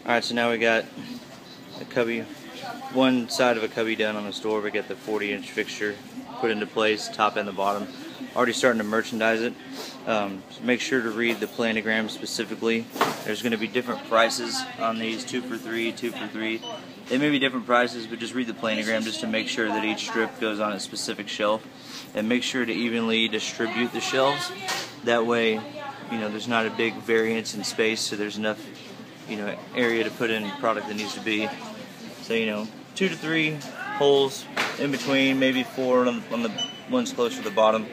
Alright, so now we got a cubby, one side of a cubby done on the store. We got the 40-inch fixture put into place, top and the bottom. Already starting to merchandise it. So make sure to read the planogram specifically. There's going to be different prices on these, 2 for $3, 2 for $3. They may be different prices, but just read the planogram just to make sure that each strip goes on a specific shelf. And make sure to evenly distribute the shelves. That way, you know, there's not a big variance in space, so there's enough, you know, area to put in product that needs to be. So, you know, 2 to 3 holes in between, maybe 4 on the ones close to the bottom.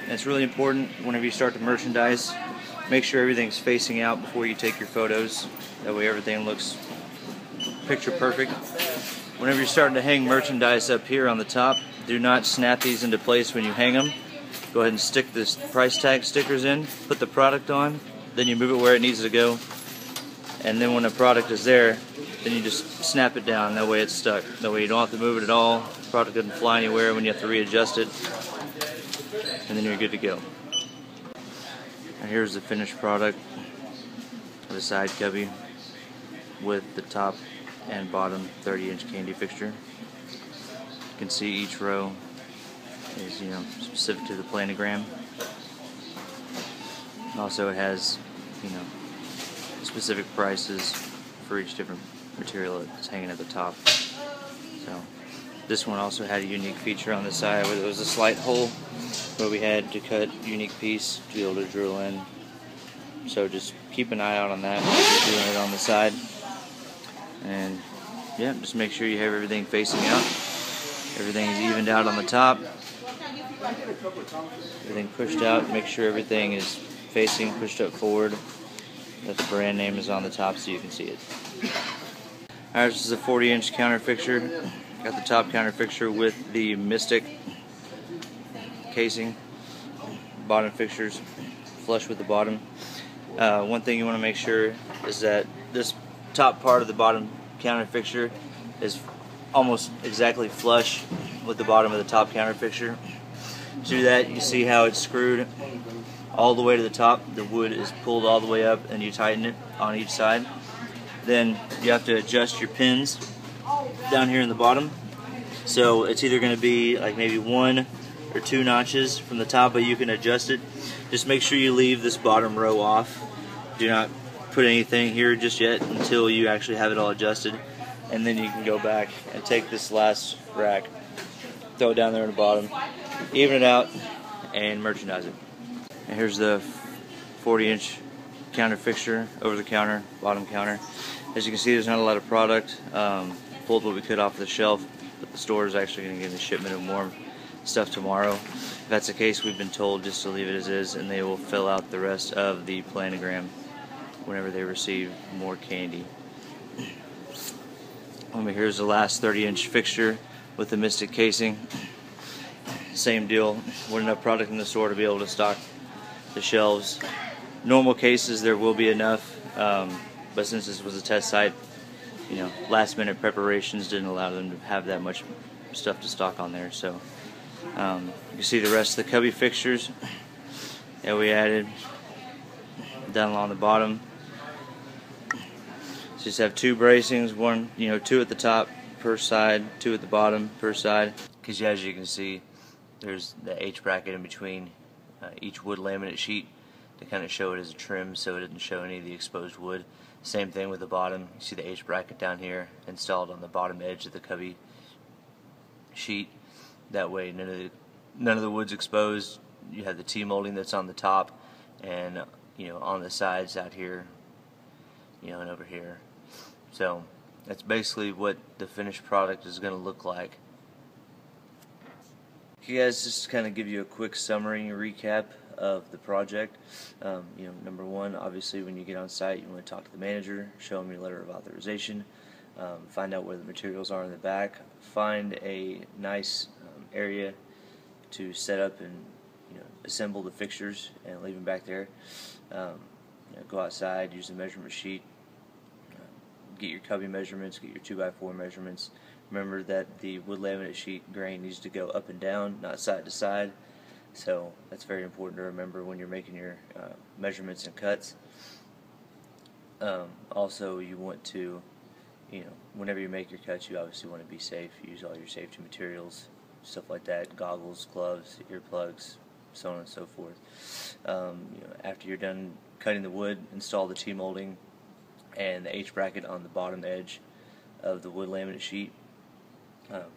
And it's really important whenever you start to merchandise, make sure everything's facing out before you take your photos. That way everything looks picture perfect. Whenever you're starting to hang merchandise up here on the top, do not snap these into place when you hang them. Go ahead and stick this price tag stickers in, put the product on, then you move it where it needs to go. And then when the product is there, then you just snap it down. That way it's stuck. That way you don't have to move it at all. The product doesn't fly anywhere when you have to readjust it. And then you're good to go. And here's the finished product of the side cubby with the top and bottom 30-inch candy fixture. You can see each row is, you know, specific to the planogram. Also, it has, you know, specific prices for each different material that's hanging at the top. So this one also had a unique feature on the side where there was a slight hole where we had to cut a unique piece to be able to drill in. So just keep an eye out on that if you're doing it on the side. And yeah, just make sure you have everything facing out. Everything is evened out on the top. Everything pushed out. Make sure everything is facing, pushed up forward. That the brand name is on the top so you can see it. Alright, this is a 40-inch counter fixture. Got the top counter fixture with the Mystic casing. Bottom fixtures flush with the bottom. One thing you want to make sure is that this top part of the bottom counter fixture is almost exactly flush with the bottom of the top counter fixture. To do that, you see how it's screwed all the way to the top. The wood is pulled all the way up and you tighten it on each side. Then you have to adjust your pins down here in the bottom. So it's either going to be like maybe 1 or 2 notches from the top, but you can adjust it. Just make sure you leave this bottom row off. Do not put anything here just yet until you actually have it all adjusted. And then you can go back and take this last rack, throw it down there in the bottom, even it out, and merchandise it. And here's the 40-inch counter fixture, over the counter, bottom counter. As you can see, there's not a lot of product. Pulled what we could off the shelf, but the store is actually going to get a shipment of more stuff tomorrow. If that's the case, we've been told just to leave it as is, and they will fill out the rest of the planogram whenever they receive more candy. Here's the last 30-inch fixture with the Mystic casing. Same deal. Wasn't enough product in the store to be able to stock the shelves. Normal cases there will be enough, but since this was a test site, you know, last minute preparations didn't allow them to have that much stuff to stock on there. So you can see the rest of the cubby fixtures that we added down along the bottom. Just have 2 bracings, 2 at the top per side, 2 at the bottom per side. Because as you can see, there's the H bracket in between each wood laminate sheet to kind of show it as a trim, so it doesn't show any of the exposed wood. Same thing with the bottom. You see the H bracket down here installed on the bottom edge of the cubby sheet. That way, none of the wood's exposed. You have the T molding that's on the top, and on the sides out here, and over here. So that's basically what the finished product is going to look like. Okay guys, just to kind of give you a quick summary and recap of the project. Number one, obviously when you get on site, you want to talk to the manager, show them your letter of authorization, find out where the materials are in the back, find a nice area to set up and assemble the fixtures and leave them back there. Go outside, use the measurement sheet, get your cubby measurements, get your 2x4 measurements. Remember that the wood laminate sheet grain needs to go up and down, not side to side. So that's very important to remember when you're making your measurements and cuts. Also, you want to, whenever you make your cuts, you obviously want to be safe. Use all your safety materials, stuff like that, goggles, gloves, earplugs, so on and so forth. After you're done cutting the wood, install the T-molding and the H-bracket on the bottom edge of the wood laminate sheet.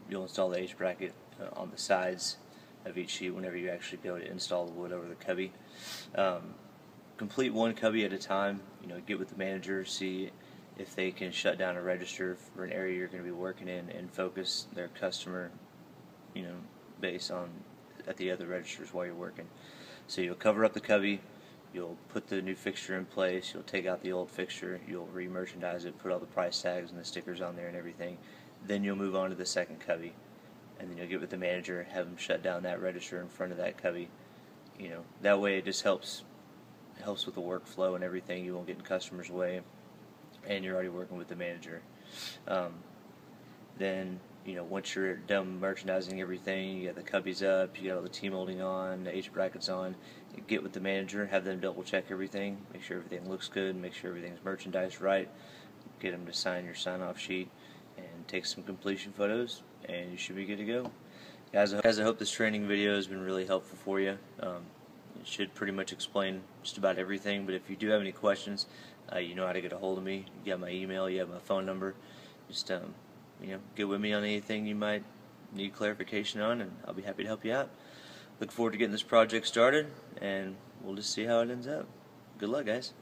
You'll install the H-bracket on the sides of each sheet whenever you actually be able to install the wood over the cubby. Complete one cubby at a time. Get with the manager, see if they can shut down a register for an area you're going to be working in, and focus their customer, base on at the other registers while you're working. So you'll cover up the cubby, you'll put the new fixture in place, you'll take out the old fixture, you'll re-merchandise it, put all the price tags and the stickers on there and everything. Then you'll move on to the second cubby, and then you'll get with the manager, have them shut down that register in front of that cubby. That way it just helps with the workflow and everything. You won't get in customers' way, and you're already working with the manager. Then once you're done merchandising everything, you got the cubbies up, you got all the T-molding on, the H-brackets on, you get with the manager, have them double check everything, make sure everything looks good, make sure everything's merchandised right, get them to sign your sign-off sheet, and take some completion photos, and you should be good to go. Guys, I hope this training video has been really helpful for you. It should pretty much explain just about everything, but if you do have any questions, you know how to get a hold of me. You have my email, you have my phone number. Just get with me on anything you might need clarification on, and I'll be happy to help you out. Look forward to getting this project started, and we'll just see how it ends up. Good luck, guys.